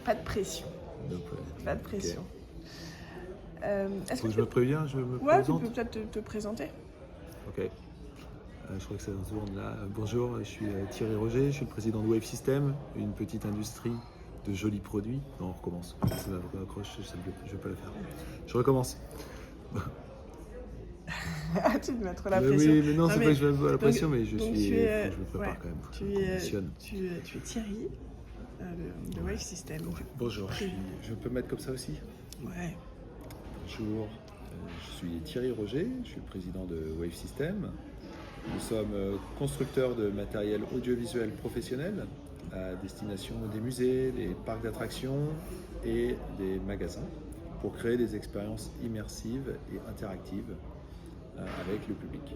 Pas de pression. Pas de pression. Est-ce Faut que je me préviens, je me Ouais, tu présente. peux peut-être te présenter. Ok. Je crois que ça tourne là. Bonjour, je suis Thierry Roger, je suis le président de Wave System, une petite industrie de jolis produits. Non, on recommence. Ça accroche, je vais pas le faire. Je recommence. Ah, tu te mets trop la Mais pression. oui, mais non, c'est pas que je vais la pression, mais je donc suis. tu es, je me prépare ouais, quand même. tu Je me es, conditionne. tu es Thierry de Wave System. Bonjour, je peux me mettre comme ça aussi. Ouais. Bonjour, je suis Thierry Roger, je suis le président de Wave System. Nous sommes constructeurs de matériel audiovisuel professionnel à destination des musées, des parcs d'attractions et des magasins pour créer des expériences immersives et interactives avec le public.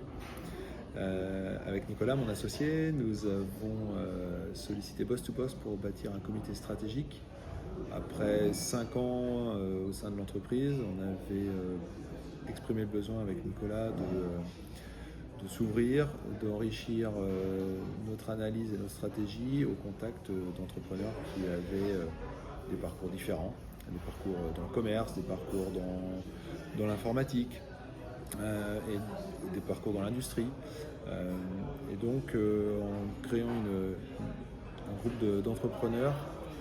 Avec Nicolas, mon associé, nous avons sollicité Boss to Boss pour bâtir un comité stratégique. Après 5 ans au sein de l'entreprise, on avait exprimé le besoin avec Nicolas de s'ouvrir, d'enrichir notre analyse et notre stratégie au contact d'entrepreneurs qui avaient des parcours différents, des parcours dans le commerce, des parcours dans l'informatique et des parcours dans l'industrie. Et donc en créant un groupe d'entrepreneurs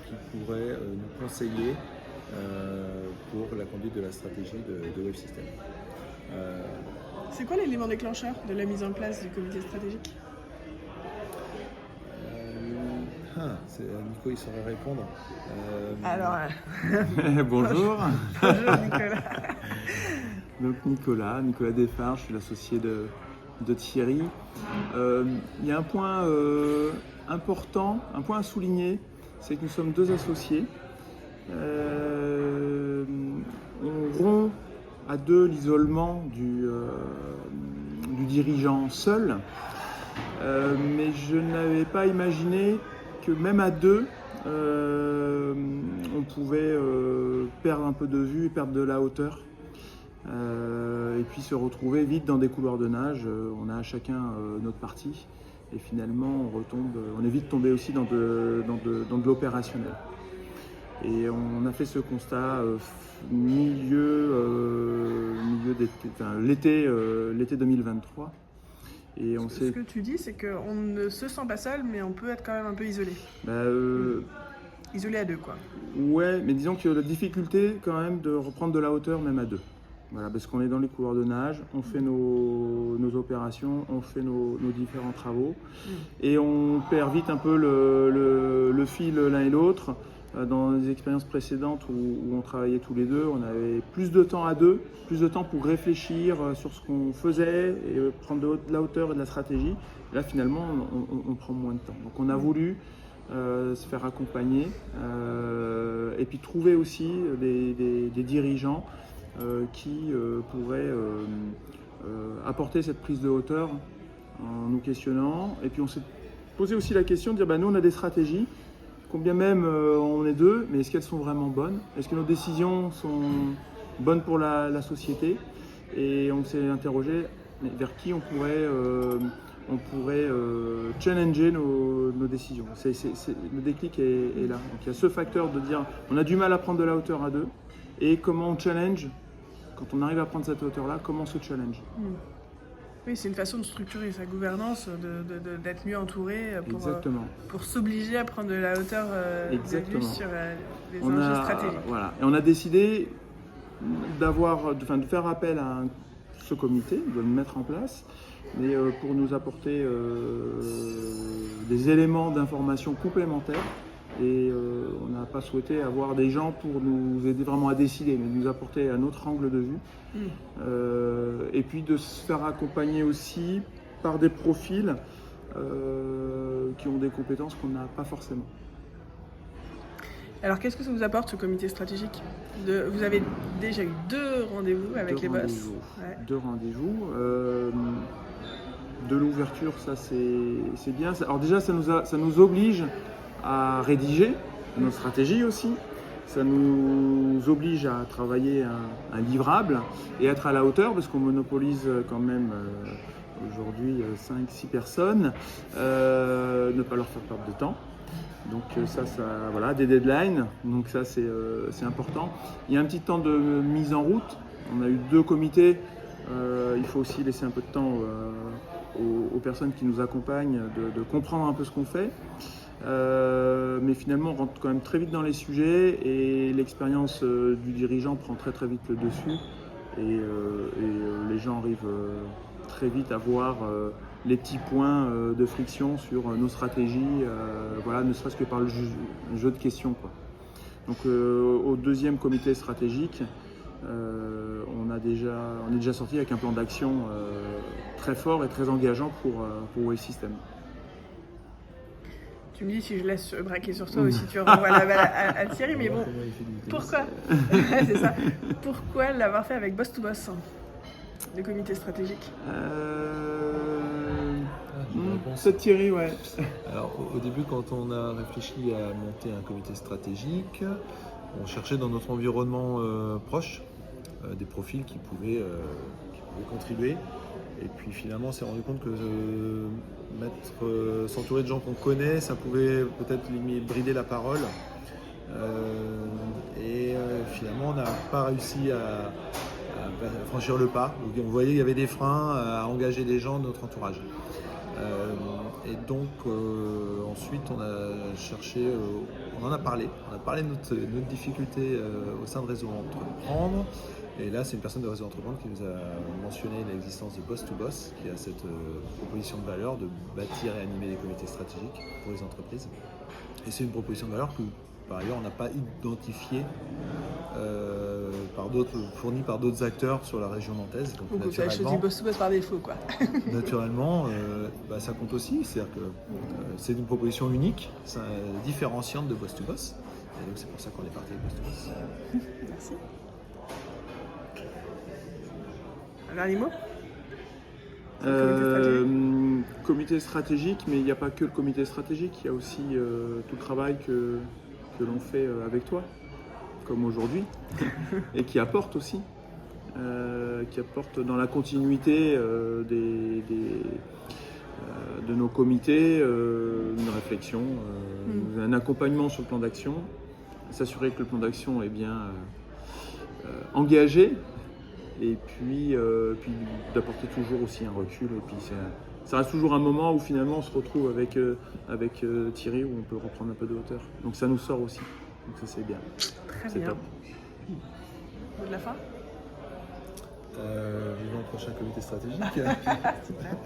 qui pourraient nous conseiller pour la conduite de la stratégie de Wave System. C'est quoi l'élément déclencheur de la mise en place du comité stratégique? Nico, il saurait répondre. Alors, Bonjour. bonjour Nicolas. Donc Nicolas Desfarges, je suis l'associé de Thierry. Il y a un point important, un point à souligner, c'est que nous sommes deux associés. On rompt à deux l'isolement du dirigeant seul, mais je n'avais pas imaginé que même à deux, on pouvait perdre un peu de vue et perdre de la hauteur. Et puis se retrouver vite dans des couloirs de nage. On a chacun notre partie et finalement on est vite tombé aussi dans de l'opérationnel. Et on a fait ce constat l'été 2023. Et Ce que tu dis, c'est qu'on ne se sent pas seul, mais on peut être quand même un peu isolé. Isolé à deux, quoi. Ouais, mais disons que la difficulté quand même de reprendre de la hauteur même à deux. Voilà, parce qu'on est dans les couloirs de nage, on fait nos opérations, on fait nos différents travaux et on perd vite un peu le fil l'un et l'autre. Dans les expériences précédentes où on travaillait tous les deux, on avait plus de temps à deux, plus de temps pour réfléchir sur ce qu'on faisait et prendre de la hauteur et de la stratégie. Là, finalement, on prend moins de temps. Donc, on a voulu se faire accompagner et puis trouver aussi des dirigeants qui pourraient apporter cette prise de hauteur en nous questionnant. Et puis, on s'est posé aussi la question de dire, nous, on a des stratégies. Combien même on est deux, mais est-ce qu'elles sont vraiment bonnes? Est-ce que nos décisions sont bonnes pour la société? Et on s'est interrogé vers qui on pourrait challenger nos décisions. Le déclic est là. Donc il y a ce facteur de dire on a du mal à prendre de la hauteur à deux, et comment on challenge, quand on arrive à prendre cette hauteur-là, comment on se challenge. Oui, c'est une façon de structurer sa gouvernance, d'être mieux entouré pour s'obliger à prendre de la hauteur de vue sur les enjeux stratégiques. Voilà. Et on a décidé de faire appel à ce comité, de le mettre en place, mais pour nous apporter des éléments d'information complémentaires. Et on n'a pas souhaité avoir des gens pour nous aider vraiment à décider, mais nous apporter un autre angle de vue. Et puis de se faire accompagner aussi par des profils qui ont des compétences qu'on n'a pas forcément. Alors qu'est-ce que ça vous apporte ce comité stratégique? Vous avez déjà eu 2 rendez-vous avec les boss. Ouais. 2 rendez-vous. De l'ouverture, ça c'est bien. Alors déjà, ça nous oblige à rédiger notre stratégie aussi. Ça nous oblige à travailler un livrable et être à la hauteur parce qu'on monopolise quand même aujourd'hui 5-6 personnes, ne pas leur faire perdre de temps. Donc ça voilà, des deadlines, donc ça c'est important. Il y a un petit temps de mise en route, on a eu 2 comités, il faut aussi laisser un peu de temps aux personnes qui nous accompagnent de comprendre un peu ce qu'on fait. Mais finalement on rentre quand même très vite dans les sujets et l'expérience du dirigeant prend très très vite le dessus et les gens arrivent très vite à voir les petits points de friction sur nos stratégies, voilà, ne serait-ce que par le jeu de questions, quoi. Donc au 2e comité stratégique, on est déjà sorti avec un plan d'action très fort et très engageant pour Wave System. Tu me dis si je laisse braquer sur toi ou si tu renvoies la balle à Thierry, mais bon, pourquoi c'est ça. Pourquoi l'avoir fait avec Boss to Boss, le comité stratégique? C'est Thierry, ouais. Alors au début, quand on a réfléchi à monter un comité stratégique, on cherchait dans notre environnement proche des profils qui pouvaient contribuer. Et puis finalement, on s'est rendu compte que s'entourer de gens qu'on connaît, ça pouvait peut-être brider la parole. Finalement, on n'a pas réussi à franchir le pas. Donc, on voyait qu'il y avait des freins à engager des gens de notre entourage. Ensuite, on a cherché, on en a parlé. On a parlé de notre difficulté au sein de Réseau Entreprendre. Et là, c'est une personne de Réseau Entreprendre qui nous a mentionné l'existence de Boss to Boss, qui a cette proposition de valeur de bâtir et animer des comités stratégiques pour les entreprises. Et c'est une proposition de valeur que, par ailleurs, on n'a pas identifiée fournie par d'autres acteurs sur la région nantaise. Donc vous avez choisi Boss to Boss par défaut, quoi. Naturellement, ça compte aussi. C'est-à-dire que c'est une proposition unique, différenciante de Boss to Boss. Et donc c'est pour ça qu'on est parti avec Boss to Boss. Merci. Un dernier mot? Comité stratégique, mais il n'y a pas que le comité stratégique, il y a aussi tout le travail que l'on fait avec toi, comme aujourd'hui, et qui apporte aussi, dans la continuité de nos comités, une réflexion, un accompagnement sur le plan d'action, s'assurer que le plan d'action est bien engagé, et puis d'apporter toujours aussi un recul, et puis ça reste toujours un moment où finalement on se retrouve avec Thierry, où on peut reprendre un peu de hauteur. Donc ça nous sort aussi. Donc ça c'est bien. Très bien. Top. Mot de la fin? Vivons le prochain comité stratégique. C'est clair.